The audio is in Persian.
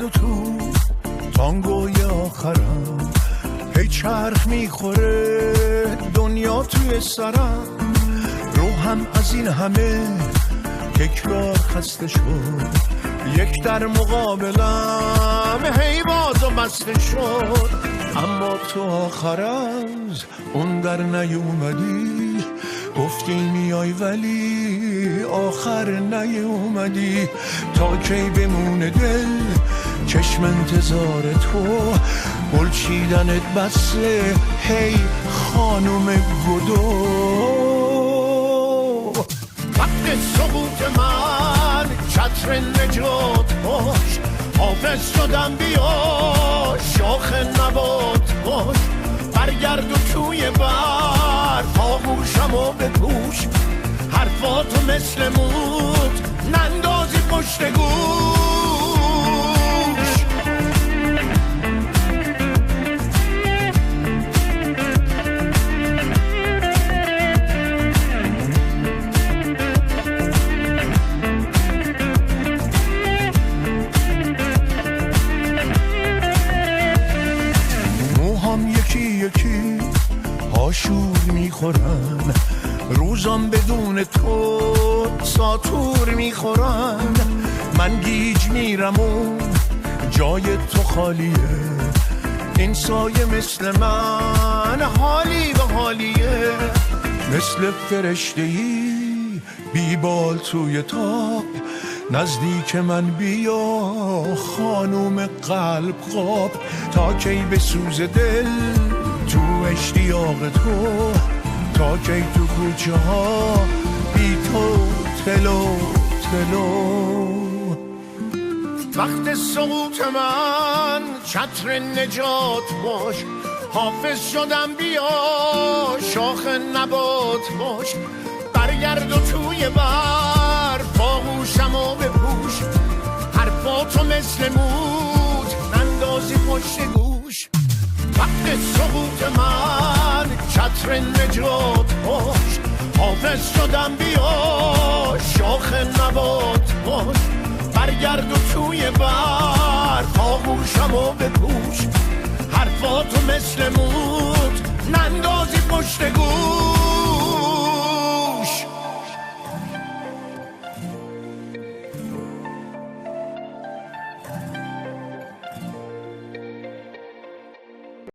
برگرد و تو تانگوی آخرم، هی چرخ میخوره دنیا توی سرم، روحم از این همه تکرار خسته شد، یک در مقابلم هی باز و بسته شد، اما تو آخر از اون در نیومدی، گفتی میای ولی آخر نیومدی، تا کی بمونه دل چشم انتظار تو، گل چیدنت بسه هی خانم گدو. وقت سقوط من چتر نجات باش، حافظ شدم بیا شاخ نبات باش، برگرد و توی برف آغوشم و بپوش، حرفاتو مثل موت نندازی پشت گوش. یکی هاشور میخورن، روزام بدون تو ساتور میخورن، من گیج میرم و جای تو خالیه، این سایه مثل من حالی به حالیه، مثل فرشته‌ای بیبال توی تاب، نزدیک من بیا خانوم قلب خواب، تا کی به سوز دل تو اشتیاق تو، تا کی تو کوچه ها بی تو تلو تلو. وقت سقوط من چتر نجات باش، حافظ شدم بیا شاخ نبات باش، برگرد و توی برف آغوشم و بپوش، حرفاتو مثل موت نندازی پشت گوش. وقت سقوط من چتر نجات باش، حافظ شدم بیا شاخ نبات باش، برگرد و توی برف آغوشم و بپوش، حرفاتو مثل موت نندازی پشت گوش.